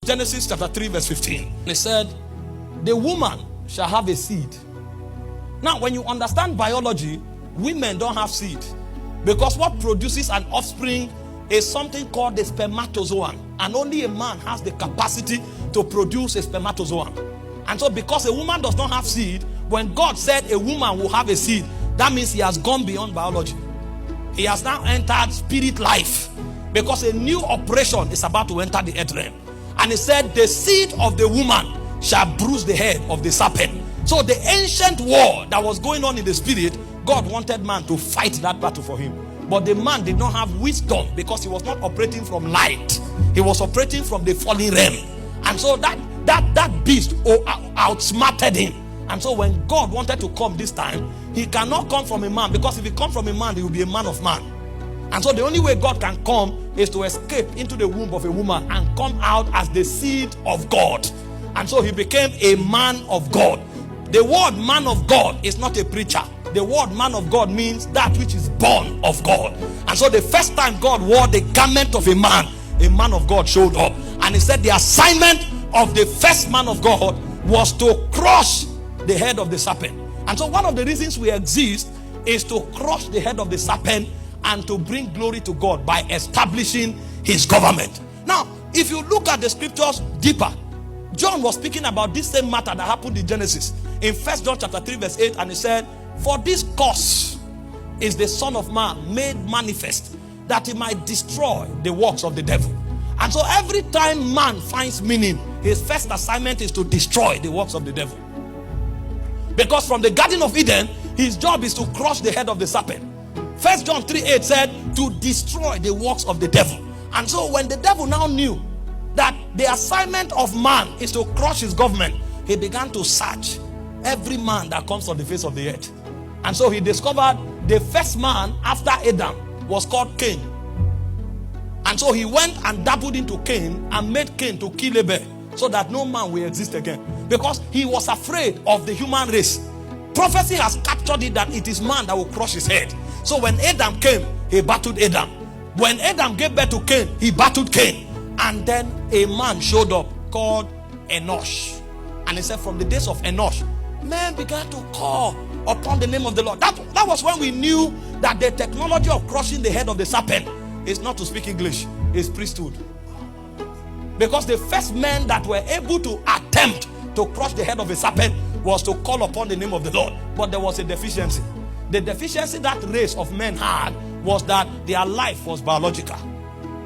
Genesis chapter 3 verse 15. It said, the woman shall have a seed. Now, when you understand biology, women don't have seed. Because what produces an offspring is something called the spermatozoa. And only a man has the capacity to produce a spermatozoa. And so because a woman does not have seed, when God said a woman will have a seed, that means he has gone beyond biology. He has now entered spirit life. Because a new operation is about to enter the earth realm. And he said, the seed of the woman shall bruise the head of the serpent. So the ancient war that was going on in the spirit, God wanted man to fight that battle for him. But the man did not have wisdom because he was not operating from light. He was operating from the fallen realm. And so that beast outsmarted him. And so when God wanted to come this time, he cannot come from a man, because if he comes from a man, he will be a man of man. And so the only way God can come is to escape into the womb of a woman and come out as the seed of God. And so he became a man of God. The word man of God is not a preacher. The word man of God means that which is born of God. And so the first time God wore the garment of a man of God showed up. And he said the assignment of the first man of God was to crush the head of the serpent. And so one of the reasons we exist is to crush the head of the serpent and to bring glory to God by establishing his government. Now, if you look at the scriptures deeper, John was speaking about this same matter that happened in Genesis. In 1 John chapter 3 verse 8, and he said, for this cause is the Son of Man made manifest, that he might destroy the works of the devil. And so every time man finds meaning, his first assignment is to destroy the works of the devil. Because from the Garden of Eden, his job is to crush the head of the serpent. 1 John 3:8 said, to destroy the works of the devil. And so when the devil now knew that the assignment of man is to crush his government, he began to search every man that comes on the face of the earth. And so he discovered the first man after Adam was called Cain. And so he went and dabbled into Cain and made Cain to kill Abel, so that no man will exist again. Because he was afraid of the human race. Prophecy has captured it that it is man that will crush his head. So when Adam came, he battled Adam. When Adam gave birth to Cain, he battled Cain. And then a man showed up called Enosh. And he said from the days of Enosh, men began to call upon the name of the Lord. That was when we knew that the technology of crushing the head of the serpent is not to speak English, it's priesthood. Because the first men that were able to attempt to crush the head of a serpent was to call upon the name of the Lord. But there was a deficiency. The deficiency that race of men had was that their life was biological.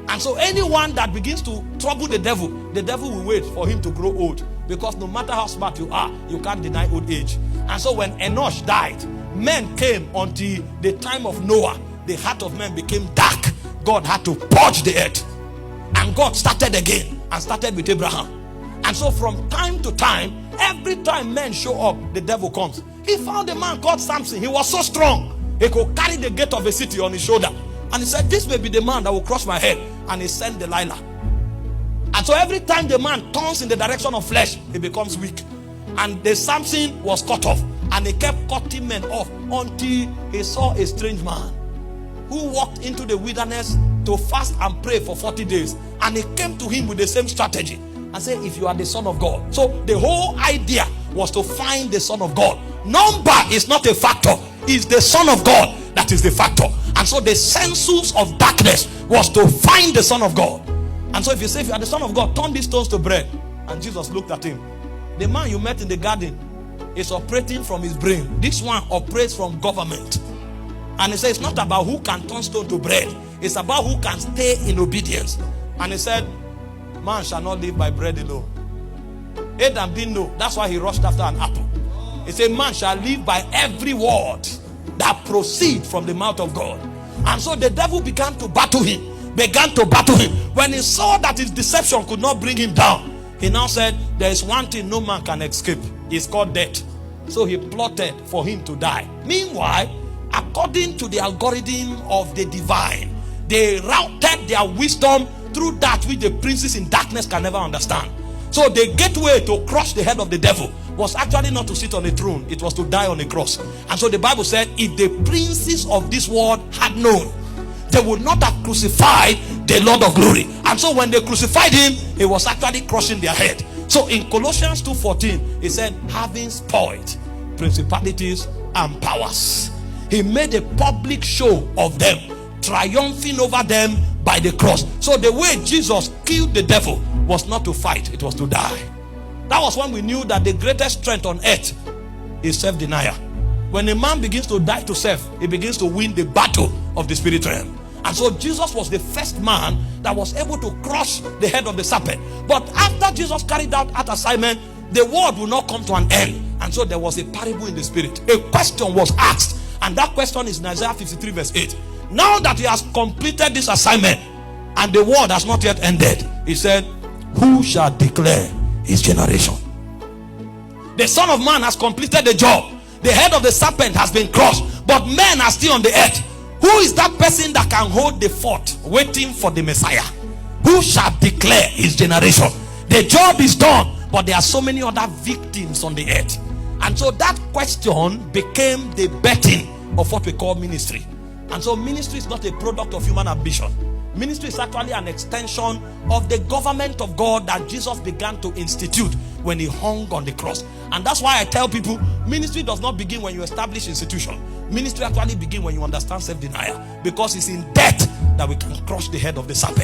And so anyone that begins to trouble the devil will wait for him to grow old. Because no matter how smart you are, you can't deny old age. And so when Enosh died, men came until the time of Noah. The heart of men became dark. God had to purge the earth. And God started again and started with Abraham. And so from time to time, every time men show up, the devil comes. He found a man called Samson. He was so strong. He could carry the gate of a city on his shoulder. And he said, this may be the man that will crush my head. And he sent Delilah. And so every time the man turns in the direction of flesh, he becomes weak. And the Samson was cut off. And he kept cutting men off until he saw a strange man who walked into the wilderness to fast and pray for 40 days. And he came to him with the same strategy and said, if you are the Son of God. So the whole idea was to find the Son of God. Number is not a factor. It's the Son of God that is the factor. And so the census of darkness was to find the Son of God. And so if you say, if you are the Son of God, turn these stones to bread. And Jesus looked at him. The man you met in the garden is operating from his brain. This one operates from government. And he said, it's not about who can turn stone to bread. It's about who can stay in obedience. And he said, man shall not live by bread alone. Adam didn't know. That's why he rushed after an apple. He said, man shall live by every word that proceeds from the mouth of God. And so the devil began to battle him. When he saw that his deception could not bring him down, he now said, there is one thing no man can escape. It's called death. So he plotted for him to die. Meanwhile, according to the algorithm of the divine, they routed their wisdom through that which the princes in darkness can never understand. So the gateway to crush the head of the devil was actually not to sit on a throne. It was to die on a cross. And so the Bible said, if the princes of this world had known, they would not have crucified the Lord of glory. And so when they crucified him, he was actually crushing their head. So in Colossians 2:14, he said, having spoiled principalities and powers, he made a public show of them, triumphing over them by the cross. So the way Jesus killed the devil was not to fight, it was to die. That was when we knew that the greatest strength on earth is self-denial. When a man begins to die to self, he begins to win the battle of the spirit realm. And so Jesus was the first man that was able to crush the head of the serpent. But after Jesus carried out that assignment, the world will not come to an end. And so there was a parable in the spirit. A question was asked, and that question is in Isaiah 53 verse 8. Now that he has completed this assignment and the world has not yet ended, he said, who shall declare his generation? The Son of Man has completed the job. The head of the serpent has been crushed, but men are still on the earth. Who is that person that can hold the fort waiting for the Messiah? Who shall declare his generation? The job is done, but there are so many other victims on the earth. And so that question became the betting of what we call ministry. And so ministry is not a product of human ambition. Ministry is actually an extension of the government of God that Jesus began to institute when he hung on the cross. And that's why I tell people, ministry does not begin when you establish institution. Ministry actually begins when you understand self-denial, because it's in death that we can crush the head of the serpent.